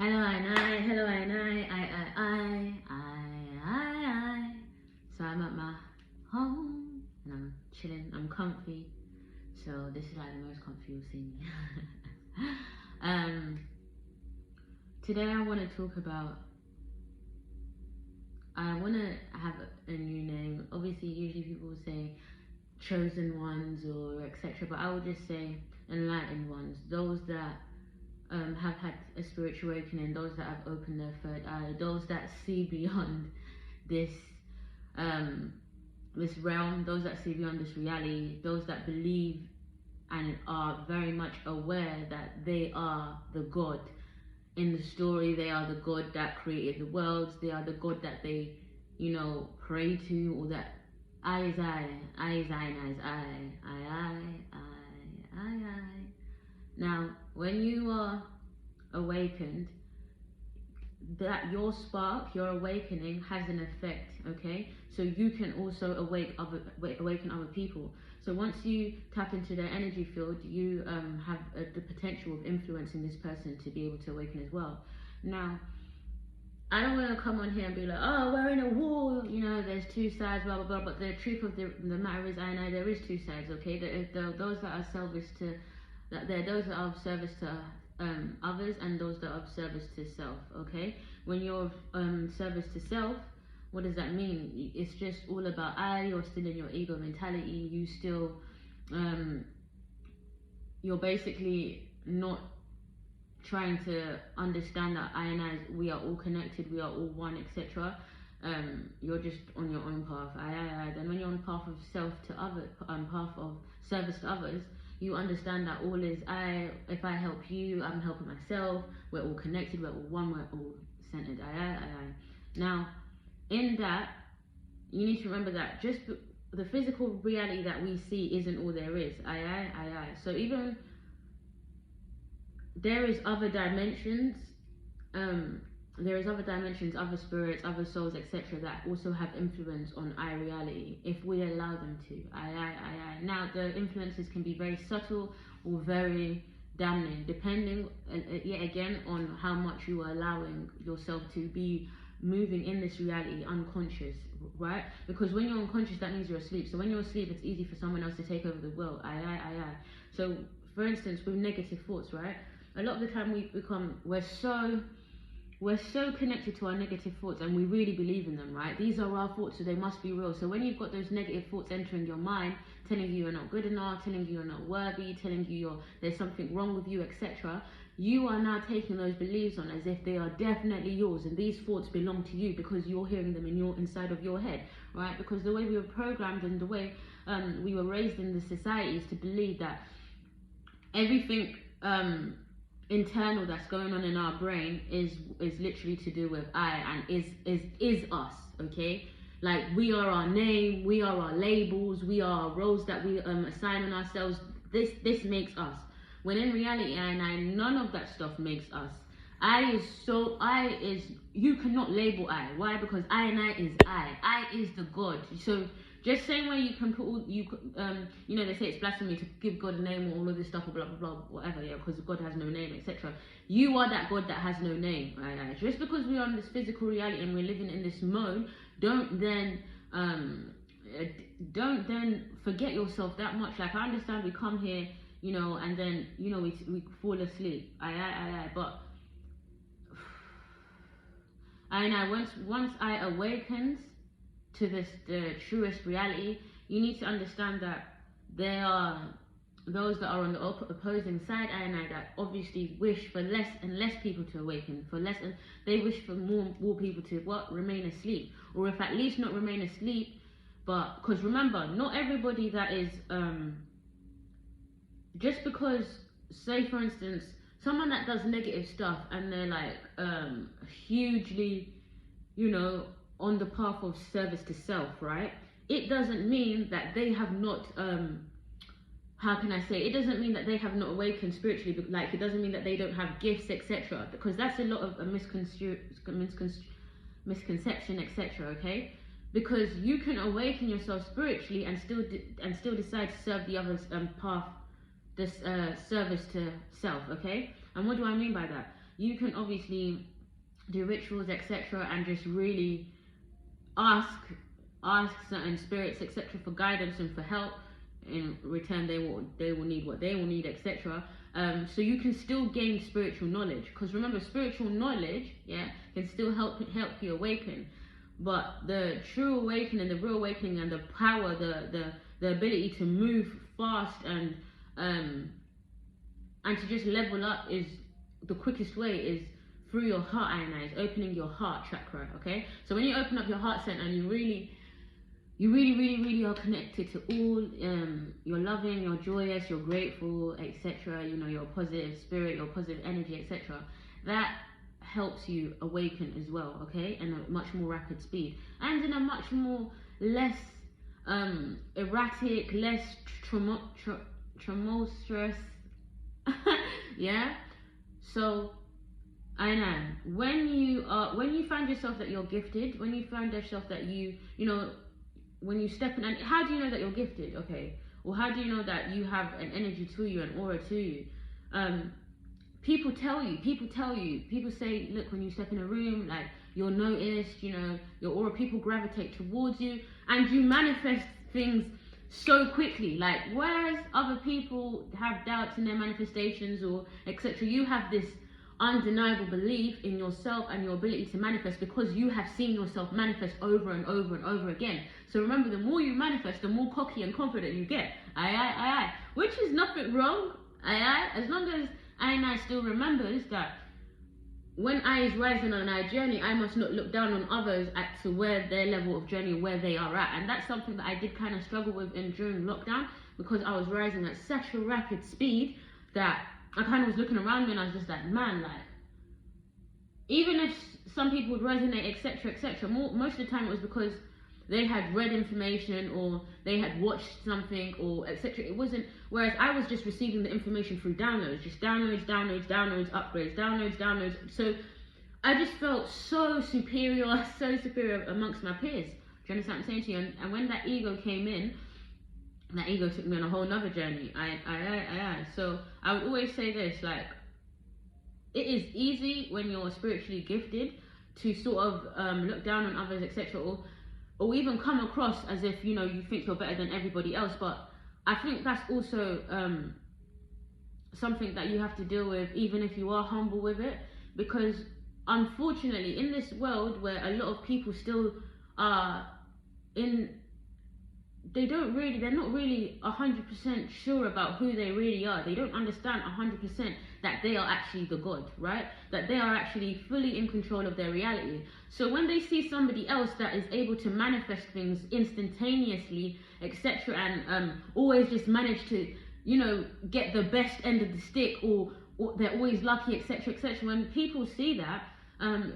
Hello, hello, I. So I'm at my home and I'm chilling, I'm comfy. So this is like the most comfy you'll see me. um, Today I want to talk about, I want to have a new name. Obviously, usually people will say chosen ones or etc. But I would just say enlightened ones, those that have had a spiritual awakening, those that have opened their third eye, those that see beyond this this realm, those that see beyond this reality, those that believe and are very much aware that they are the God in the story. They are the God that created the worlds. They are the God that they, pray to, or that I is I, I is I, and I is I. Now, when you are awakened, that your spark, your awakening has an effect, okay? So you can also awaken other people. So once you tap into their energy field, you have the potential of influencing this person to be able to awaken as well. Now, I don't want to come on here and be like, oh, we're in a war, there's two sides, blah, blah, blah. But the truth of the matter is, I know there is two sides, okay? Those that are selfish to, there are those that are of service to others, and those that are of service to self, okay? When you're service to self, what does that mean? It's just all about you're still in your ego mentality, you still, you're basically not trying to understand that I and I, we are all connected, we are all one, etc. You're just on your own path. Then when you're on the path of self to other, path of service to others, you understand that all is I. If I help you, I'm helping myself. We're all connected. We're all one. We're all centered. I. Now, in that, you need to remember that just the physical reality that we see isn't all there is. I. So even there is other dimensions. There is other dimensions, other spirits, other souls, etc. that also have influence on I reality if we allow them to. I. Now the influences can be very subtle or very damning, depending yet again on how much you are allowing yourself to be moving in this reality unconscious, right? Because when you're unconscious, that means you're asleep. So when you're asleep, it's easy for someone else to take over the world. So for instance, with negative thoughts, right? A lot of the time we're so connected to our negative thoughts, and we really believe in them, right? These are our thoughts, so they must be real. So when you've got those negative thoughts entering your mind, telling you you're not good enough, telling you you're not worthy, telling you there's something wrong with you, etc., you are now taking those beliefs on as if they are definitely yours, and these thoughts belong to you because you're hearing them inside of your head, right? Because the way we were programmed and the way we were raised in the society is to believe that everything internal that's going on in our brain is literally to do with I, and is us, okay? Like, we are our name, we are our labels, we are our roles that we assign on ourselves. This makes us, when in reality none of that stuff makes us. You cannot label I. Why? Because I is the God. So just same way you can put they say it's blasphemy to give God a name or all of this stuff or blah blah blah whatever, because God has no name, etc. You are that God that has no name. Just because we're on this physical reality and we're living in this mode, don't then forget yourself that much. Like, I understand we come here, and then we fall asleep. But once I awakens to the truest reality, you need to understand that there are those that are on the opposing side, that obviously wish for less and less people to awaken, they wish for more people to remain asleep, or if at least not remain asleep. But because remember, not everybody that is just because, say for instance, someone that does negative stuff and they're like hugely, on the path of service to self, right? It doesn't mean that they have not, it doesn't mean that they have not awakened spiritually, but like, it doesn't mean that they don't have gifts, etc. Because that's a lot of a misconception, etc. Okay? Because you can awaken yourself spiritually and still decide to serve the other's path, this service to self, okay? And what do I mean by that? you can obviously do rituals, etc., and just really ask certain spirits, etc., for guidance and for help. In return, they will need what they will need, etc. So you can still gain spiritual knowledge, because remember, spiritual knowledge, can still help you awaken. But the true awakening, the real awakening, and the power, the ability to move fast and to just level up, is the quickest way is through your heart, is opening your heart chakra. Okay, so when you open up your heart center and you really are connected to all, you're loving, you're joyous, you're grateful, etc., your positive spirit, your positive energy, etc., that helps you awaken as well, okay, in a much more rapid speed, and in a much more less erratic, less tumultuous so I know when you find yourself that you're gifted, when you find yourself that when you step in, and how do you know that you're gifted? Okay, or how do you know that you have an energy to you, an aura to you? People tell you, people say, look, when you step in a room, like, you're noticed, your aura, people gravitate towards you, and you manifest things so quickly. Like, whereas other people have doubts in their manifestations or etc., you have this undeniable belief in yourself and your ability to manifest, because you have seen yourself manifest over and over and over again. So remember, the more you manifest, the more cocky and confident you get. Which is nothing wrong. As long as I still remembers that when I is rising on our journey, I must not look down on others to where their level of journey, where they are at. And that's something that I did kind of struggle with during lockdown, because I was rising at such a rapid speed that I kind of was looking around me and I was just like, man, like, even if some people would resonate, etc., most of the time it was because they had read information or they had watched something or etc. It wasn't, whereas I was just receiving the information through downloads, just downloads, upgrades, downloads. So I just felt so superior amongst my peers. Do you understand what I'm saying to you? And when that ego came in, that ego took me on a whole nother journey. So I would always say this, like, it is easy when you're spiritually gifted to sort of look down on others, etc., or even come across as if you think you're better than everybody else. But I think that's also something that you have to deal with, even if you are humble with it, because unfortunately in this world where a lot of people still are they're not really 100% sure about who they really are. They don't understand 100% that they are actually the God, right? That they are actually fully in control of their reality. So when they see somebody else that is able to manifest things instantaneously, etc., and always just manage to, get the best end of the stick, or they're always lucky, etc., when people see that,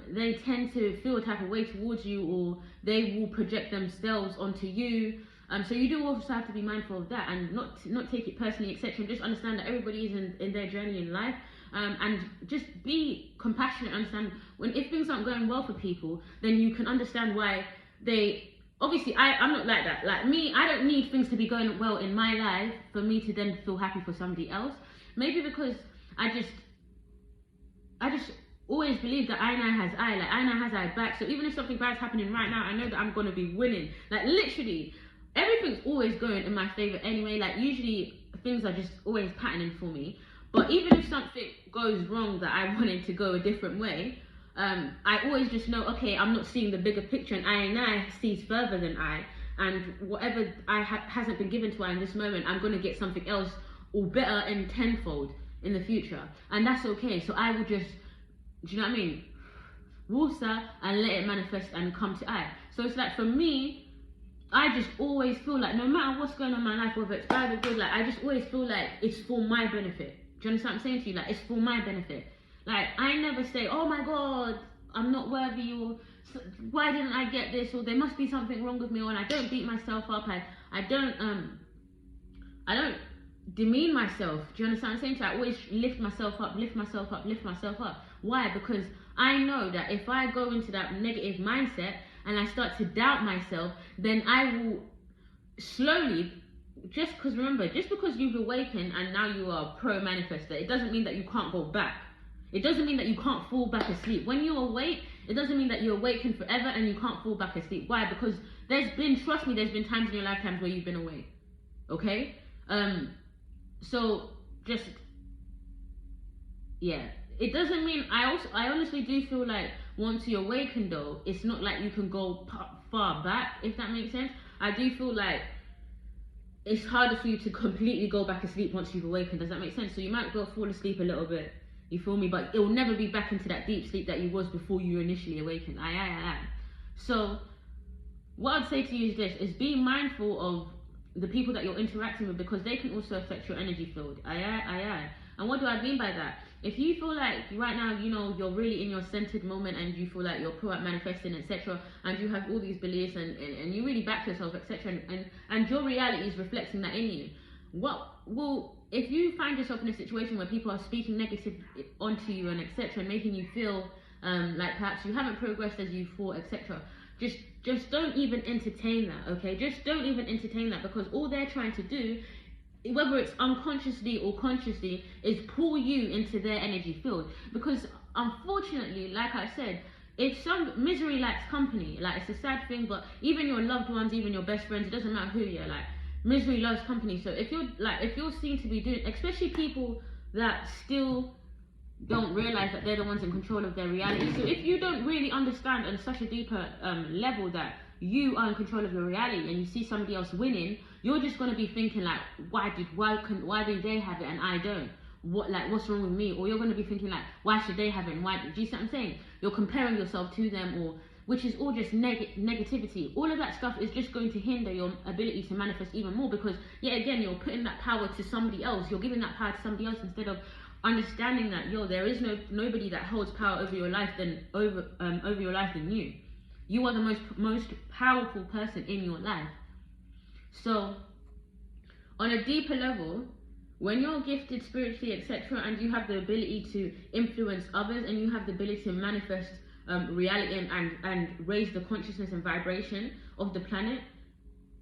they tend to feel a type of way towards you, or they will project themselves onto you. So you do also have to be mindful of that, and not take it personally, etc. Just understand that everybody is in their journey in life, and just be compassionate. Understand if things aren't going well for people, then you can understand why they. Obviously, I'm not like that. Like me, I don't need things to be going well in my life for me to then feel happy for somebody else. Maybe because I just always believe that Aina has I back. So even if something bad's happening right now, I know that I'm gonna be winning. Like literally. Everything's always going in my favor anyway. Like usually things are just always patterning for me. But even if something goes wrong that I wanted to go a different way, I always just know, okay, I'm not seeing the bigger picture, and I sees further than I, and whatever hasn't been given to I in this moment, I'm gonna get something else or better and tenfold in the future, and that's okay. So I will just, do you know what I mean? Water and let it manifest and come to I. So it's like for me, I just always feel like no matter what's going on in my life, whether it's bad or good, like I just always feel like it's for my benefit. Do you understand what I'm saying to you? Like it's for my benefit. Like I never say, oh my God, I'm not worthy, or why didn't I get this, or there must be something wrong with me, or and I don't beat myself up. I don't demean myself. Do you understand what I'm saying to you? I always lift myself up. Why? Because I know that if I go into that negative mindset and I start to doubt myself, then I will slowly, just because you've awakened and now you are a pro manifester, it doesn't mean that you can't go back. It doesn't mean that you can't fall back asleep. When you're awake, it doesn't mean that you're awakened forever and you can't fall back asleep. Why? Because trust me, there's been times in your lifetimes where you've been awake. Okay? So just, yeah. It doesn't mean, I honestly do feel like once you awaken though, it's not like you can go far back, if that makes sense. I do feel like it's harder for you to completely go back asleep once you've awakened. Does that make sense? So you might go fall asleep a little bit, you feel me? But it will never be back into that deep sleep that you was before you initially awakened. So what I'd say to you is this, is be mindful of the people that you're interacting with, because they can also affect your energy field. And what do I mean by that? If you feel like right now, you know, you're really in your centered moment and you feel like you're pro at manifesting, etc., and you have all these beliefs and you really back yourself, etc., and your reality is reflecting that in you, if you find yourself in a situation where people are speaking negative onto you and etc., and making you feel like perhaps you haven't progressed as you thought, etc., just don't even entertain that, okay? Just don't even entertain that, because all they're trying to do, whether it's unconsciously or consciously, is pull you into their energy field. Because unfortunately, like I said, if some misery likes company, like it's a sad thing, but even your loved ones, even your best friends, it doesn't matter who you're, like misery loves company. So if you're seen to be doing, especially people that still don't realize that they're the ones in control of their reality. So if you don't really understand on such a deeper level that you are in control of your reality, and you see somebody else winning, you're just going to be thinking like, why do they have it and I don't? What's wrong with me? Or you're going to be thinking like, why should they have it and why? Do you see what I'm saying? You're comparing yourself to them, which is all just negativity. All of that stuff is just going to hinder your ability to manifest even more, because yet again, you're putting that power to somebody else. You're giving that power to somebody else instead of understanding that there is nobody that holds power over your life than you. You are the most powerful person in your life. So on a deeper level, when you're gifted spiritually, etc., and you have the ability to influence others, and you have the ability to manifest reality and raise the consciousness and vibration of the planet,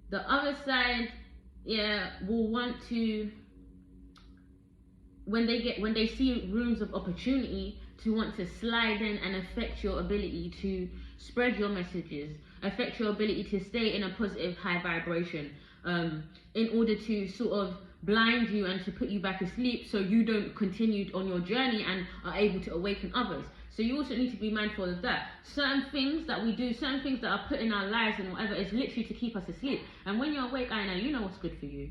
the other side will want to, when they see rooms of opportunity, to want to slide in and affect your ability to spread your messages, affect your ability to stay in a positive high vibration, in order to sort of blind you and to put you back asleep, so you don't continue on your journey and are able to awaken others. So you also need to be mindful of that. Certain things that we do, certain things that are put in our lives and whatever, is literally to keep us asleep. And when you're awake, I know you know what's good for you.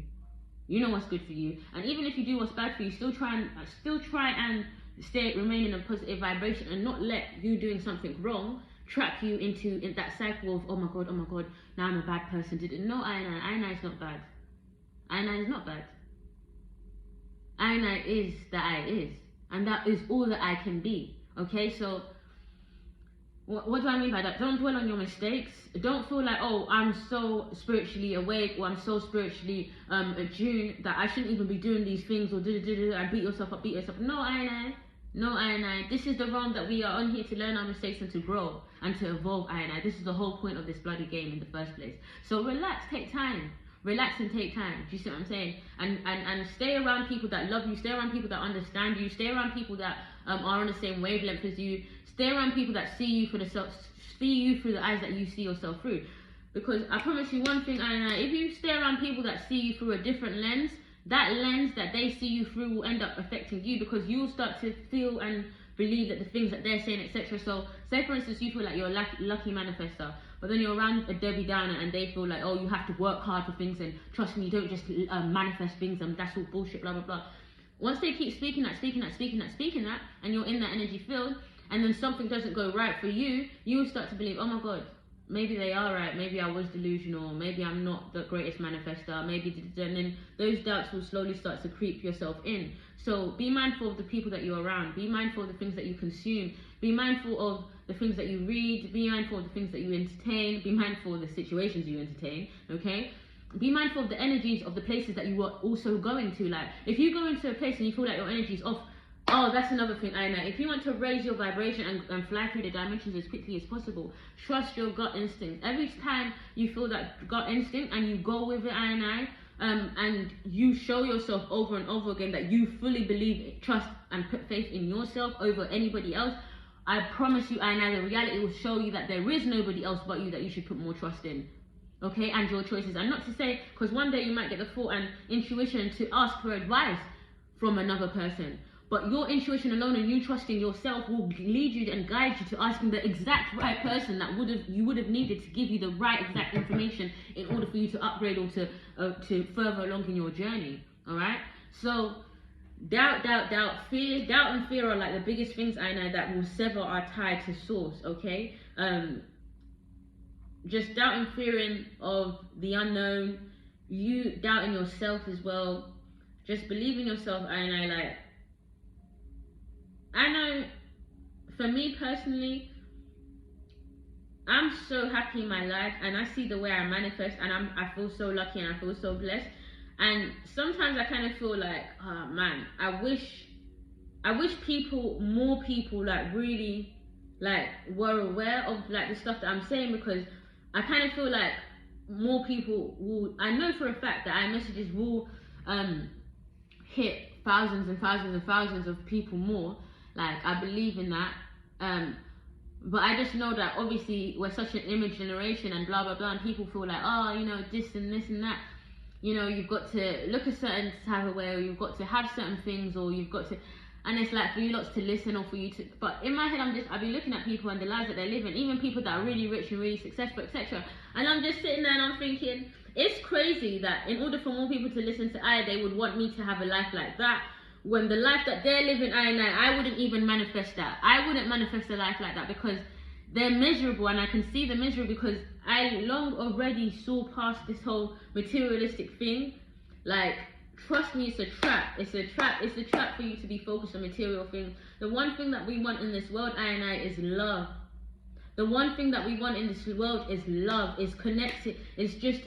You know what's good for you. And even if you do what's bad for you, still try and remain in a positive vibration, and not let you doing something wrong trap you into that cycle of, oh my god, now I'm a bad person. No, Aina is not bad. Aina is not bad. Aina is that I is, and that is all that I can be. Okay, so what do I mean by that? Don't dwell on your mistakes. Don't feel like, oh, I'm so spiritually awake, or I'm so spiritually attuned that I shouldn't even be doing these things, or and beat yourself up. No, I. This is the realm that we are on here to learn our mistakes and to grow and to evolve. This is the whole point of this bloody game in the first place. So relax, take time. Relax and take time. Do you see what I'm saying? And stay around people that love you. Stay around people that understand you. Stay around people that are on the same wavelength as you. Stay around people that see you through the eyes that you see yourself through. Because I promise you one thing, if you stay around people that see you through a different lens, that lens that they see you through will end up affecting you, because you'll start to feel and believe that the things that they're saying, etc. So say for instance you feel like you're a lucky manifestor, but then you're around a Debbie Downer and they feel like, oh, you have to work hard for things, and trust me, you don't just manifest things, and that's all bullshit, blah blah blah. Once they keep speaking that, and you're in that energy field, and then something doesn't go right for you, you will start to believe, oh my god, maybe they are right, maybe I was delusional, maybe I'm not the greatest manifestor, and then those doubts will slowly start to creep yourself in. So be mindful of the people that you're around, be mindful of the things that you consume, be mindful of the things that you read, be mindful of the things that you entertain, be mindful of the situations you entertain, okay? Be mindful of the energies of the places that you are also going to. Like, if you go into a place and you feel like your energy is off, oh, that's another thing, Aina. If you want to raise your vibration and fly through the dimensions as quickly as possible, trust your gut instinct. Every time you feel that gut instinct and you go with it, Aina, and you show yourself over and over again that you fully believe, trust, and put faith in yourself over anybody else, I promise you, the reality will show you that there is nobody else but you that you should put more trust in. Okay, and your choices. And not to say, because one day you might get the thought and intuition to ask for advice from another person, but your intuition alone and you trusting yourself will lead you and guide you to asking the exact right person that you would have needed to give you the right exact information in order for you to upgrade or to further along in your journey. All right. So doubt, fear, doubt and fear are like the biggest things I know that will sever our tie to source. Okay. Just doubt and fearing of the unknown, you doubting yourself as well. Just believe in yourself. I know, for me personally, I'm so happy in my life, and I see the way I manifest, and I feel so lucky and I feel so blessed. And sometimes I kind of feel like, oh man, I wish more people like really like were aware of like the stuff that I'm saying, because I kind of feel like more people will, I know for a fact that iMessages will hit thousands and thousands and thousands of people more. Like, I believe in that. But I just know that obviously we're such an image generation and blah blah blah, and people feel like, oh, you know, this and this and that. You know, you've got to look a certain type of way, or you've got to have certain things, or you've got to, and it's like for you lots to listen, or for you to, but in my head I've been looking at people and the lives that they're living, even people that are really rich and really successful, etc. And I'm just sitting there and I'm thinking, it's crazy that in order for more people to listen to they would want me to have a life like that, when the life that they're living, I wouldn't even manifest that. I wouldn't manifest a life like that, because they're miserable, and I can see the misery, because I long already saw past this whole materialistic thing. Like, trust me, it's a trap. It's a trap for you to be focused on material things. The one thing that we want in this world, is love. The one thing that we want in this world is love, is connected, is just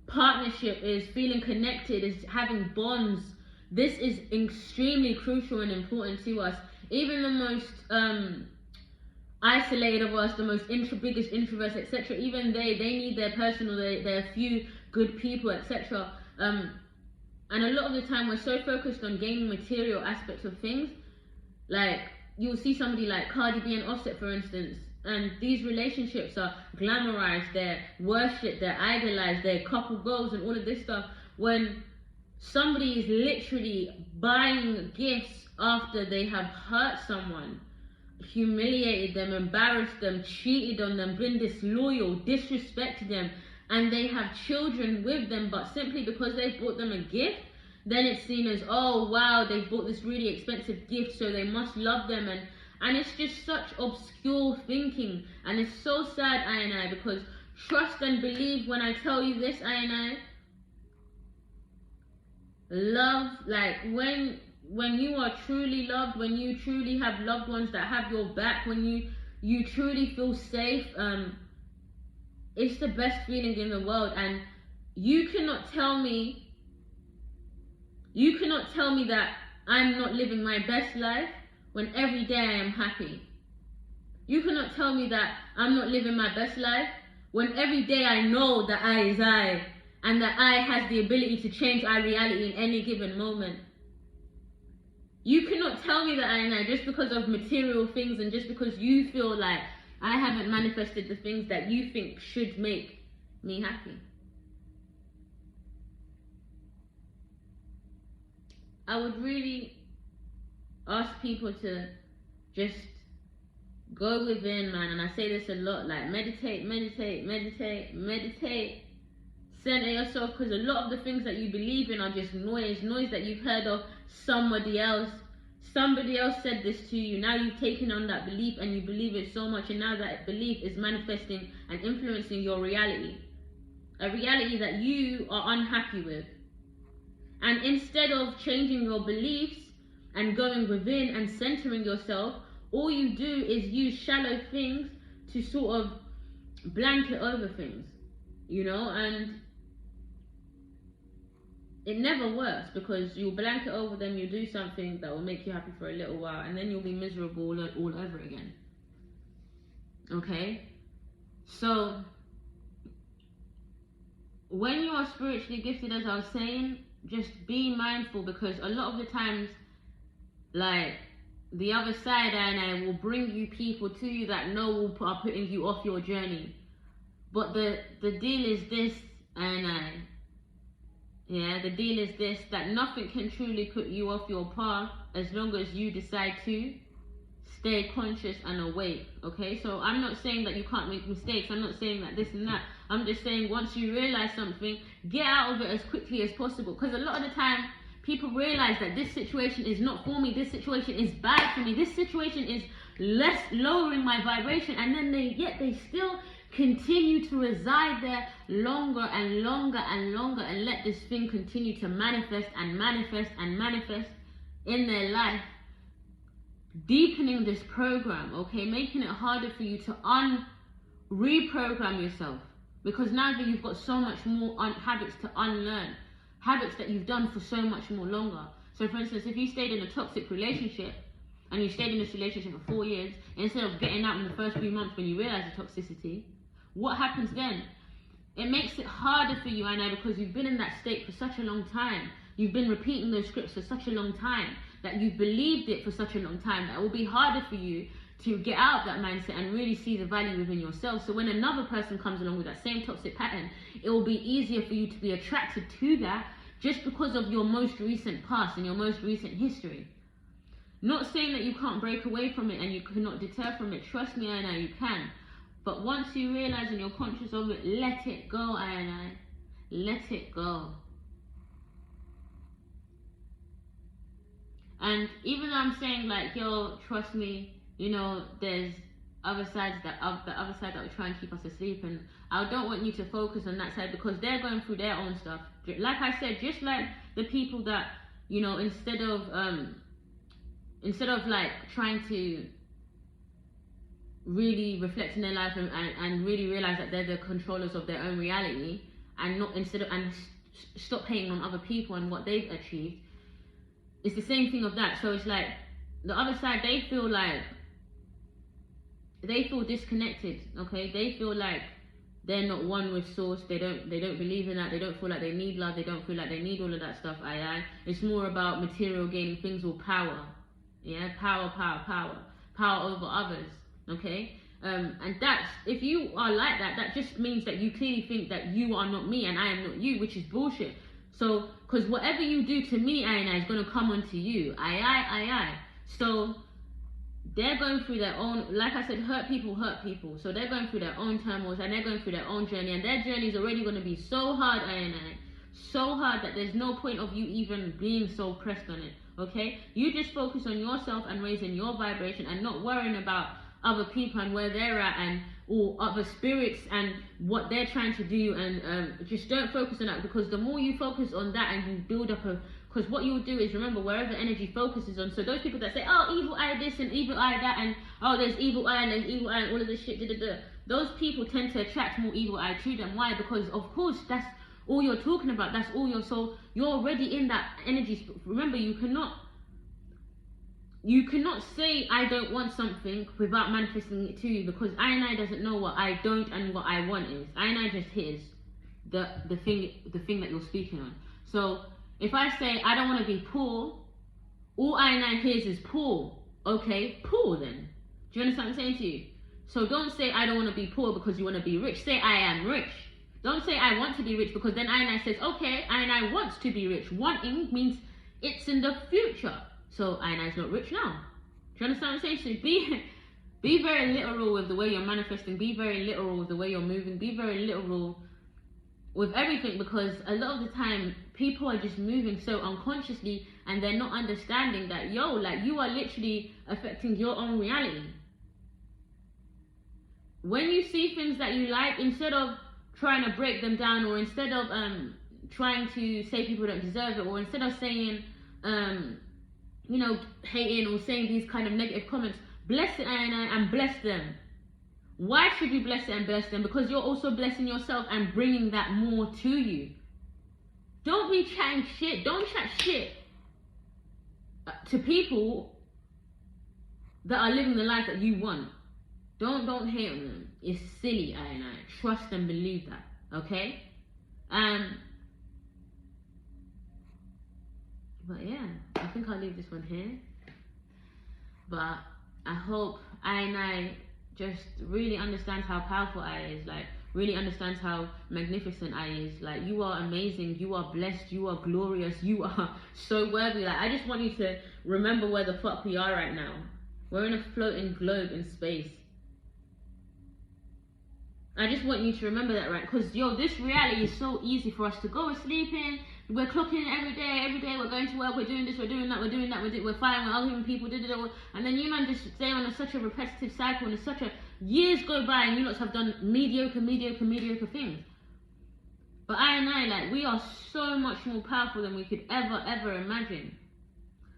partnership, is feeling connected, is having bonds. This is extremely crucial and important to us. Even the most isolated of us, the most biggest introverts, etc., even they need their personal, their few good people, etc. And a lot of the time we're so focused on gaining material aspects of things. Like, you'll see somebody like Cardi B and Offset, for instance, and these relationships are glamorized, they're worshipped, they're idolized, they're couple goals and all of this stuff, when somebody is literally buying gifts after they have hurt someone, humiliated them, embarrassed them, cheated on them, been disloyal, disrespected them, and they have children with them, but simply because they bought them a gift, then it's seen as, oh wow, they bought this really expensive gift, so they must love them. And it's just such obscure thinking, and it's so sad, because trust and believe when I tell you this, love, like when you are truly loved, when you truly have loved ones that have your back, when you truly feel safe, it's the best feeling in the world. And you cannot tell me that I'm not living my best life when every day I am happy. You cannot tell me that I'm not living my best life when every day I know that I is I, and that I has the ability to change our reality in any given moment. You cannot tell me that just because of material things, and just because you feel like I haven't manifested the things that you think should make me happy. I would really ask people to just go within, man, and I say this a lot, like meditate, center yourself, because a lot of the things that you believe in are just noise that you've heard of somebody else said this to you. Now you've taken on that belief and you believe it so much, and now that belief is manifesting and influencing your reality, a reality that you are unhappy with. And instead of changing your beliefs and going within and centering yourself, all you do is use shallow things to sort of blanket over things, and it never works, because you'll blanket over them, you'll do something that will make you happy for a little while, and then you'll be miserable all over again. Okay? So when you are spiritually gifted, as I was saying, just be mindful, because a lot of the times, like, the other side and I will bring you people to you that are putting you off your journey. But the deal is this, and the deal is this, that nothing can truly put you off your path as long as you decide to stay conscious and awake. Okay, so I'm not saying that you can't make mistakes, I'm not saying that this and that, I'm just saying once you realize something, get out of it as quickly as possible, because a lot of the time people realize that this situation is not for me, this situation is bad for me, this situation is lowering my vibration, and then they still continue to reside there longer and longer and longer, and let this thing continue to manifest and manifest and manifest in their life, deepening this program, okay, making it harder for you to reprogram yourself, because now that you've got so much more habits to unlearn, habits that you've done for so much more longer. So for instance, if you stayed in a toxic relationship and you stayed in this relationship for 4 years, instead of getting out in the first few months when you realize the toxicity, what happens then? It makes it harder for you, I know, because you've been in that state for such a long time. You've been repeating those scripts for such a long time, that you've believed it for such a long time, that it will be harder for you to get out of that mindset and really see the value within yourself. So when another person comes along with that same toxic pattern, it will be easier for you to be attracted to that, just because of your most recent past and your most recent history. Not saying that you can't break away from it and you cannot deter from it. Trust me, I know you can. But once you realize and you're conscious of it, let it go, I. Let it go. And even though I'm saying like, yo, trust me, you know, there's the other side that will try and keep us asleep, and I don't want you to focus on that side, because they're going through their own stuff. Like I said, just like the people that, you know, instead of like trying to really reflect in their life and really realize that they're the controllers of their own reality, and stop hating on other people and what they've achieved, it's the same thing of that. So it's like the other side, they feel disconnected, okay? They feel like they're not one with source. They don't believe in that. They don't feel like they need love. They don't feel like they need all of that stuff. It's more about material gaining things or power. Yeah, power over others. Okay, and that's, if you are like that, that just means that you clearly think that you are not me and I am not you, which is bullshit. So, because whatever you do to me, I is gonna come onto you. So they're going through their own, like I said, hurt people. So they're going through their own turmoils and they're going through their own journey, and their journey is already going to be so hard, so hard that there's no point of you even being so pressed on it. Okay, you just focus on yourself and raising your vibration, and not worrying about other people and where they're at, and or other spirits and what they're trying to do, and just don't focus on that, because the more you focus on that and you build up because what you'll do is, remember, wherever energy focuses on, so those people that say, oh, evil eye this and evil eye that, and oh, there's evil eye and there's evil eye and all of this shit, those people tend to attract more evil eye to them. Why? Because of course that's all you're talking about, that's all you're already in that energy. Remember, you cannot say I don't want something without manifesting it to you, because I doesn't know what I don't and what I want is. I just hears the thing that you're speaking on. So if I say I don't want to be poor, all I hears is poor. Okay, poor then. Do you understand what I'm saying to you? So don't say I don't want to be poor because you want to be rich. Say I am rich. Don't say I want to be rich, because then I says, okay, I wants to be rich. Wanting means it's in the future. So is not rich now. Do you understand what I'm saying? So be very literal with the way you're manifesting. Be very literal with the way you're moving. Be very literal with everything, because a lot of the time people are just moving so unconsciously, and they're not understanding that, like, you are literally affecting your own reality. When you see things that you like, instead of trying to break them down, or instead of trying to say people don't deserve it, or instead of saying hating or saying these kind of negative comments, bless it and bless them. Why should you bless it and bless them? Because you're also blessing yourself and bringing that more to you. Don't be chatting shit. Don't chat shit to people that are living the life that you want. Don't hate on them. It's silly, Trust and believe that, okay? But yeah, I think I'll leave this one here. But I hope I just really understands how powerful I is, like really understands how magnificent I is. Like, you are amazing, you are blessed, you are glorious, you are so worthy. Like, I just want you to remember where the fuck we are right now. We're in a floating globe in space. I just want you to remember that, right? Because, yo, this reality is so easy for us to go to sleep in. We're clocking every day, we're going to work, we're doing this, we're doing that, we're fighting, we're arguing with people, and then you man just stay on such a repetitive cycle, and it's such a, years go by and you lots have done mediocre things. But I, like, we are so much more powerful than we could ever imagine.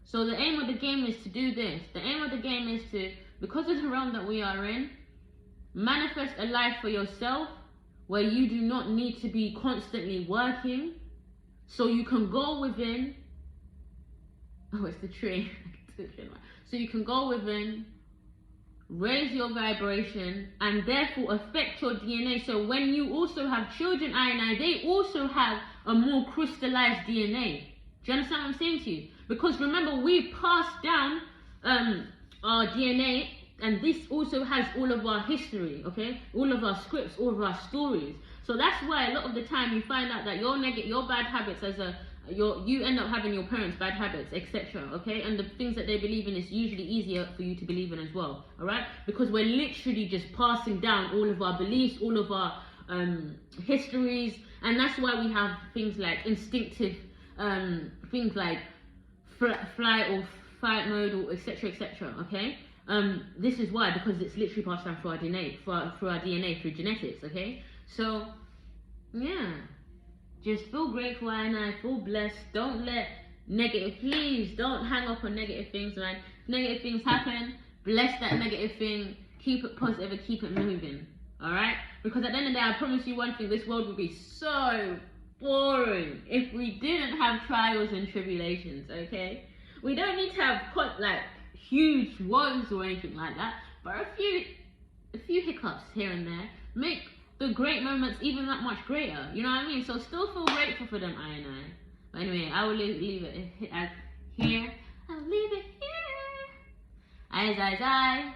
So the aim of the game is to do this. The aim of the game is to, because of the realm that we are in, manifest a life for yourself where you do not need to be constantly working. So you can go within, oh, it's the tree. So you can go within, raise your vibration, and therefore affect your DNA. So when you also have children, they also have a more crystallized DNA. Do you understand what I'm saying to you? Because remember, we pass down our DNA, and this also has all of our history, okay? All of our scripts, all of our stories. So that's why a lot of the time you find out that your bad habits you end up having your parents' bad habits, etc. Okay, and the things that they believe in is usually easier for you to believe in as well. All right, because we're literally just passing down all of our beliefs, all of our histories, and that's why we have things like instinctive things like flight or fight mode, or etc. Okay. This is why, because it's literally passed down through our DNA, through genetics. Okay, so yeah, just feel grateful, and I feel blessed. Don't let please don't hang up on negative things, man. Negative things happen, bless that negative thing, keep it positive and keep it moving. All right, because at the end of the day, I promise you one thing: this world would be so boring if we didn't have trials and tribulations. Okay, we don't need to have like huge woes or anything like that, but a few hiccups here and there make the great moments even that much greater. You know what I mean? So still feel grateful for them, I. But anyway, I will leave it here. I'll leave it here. Eyes.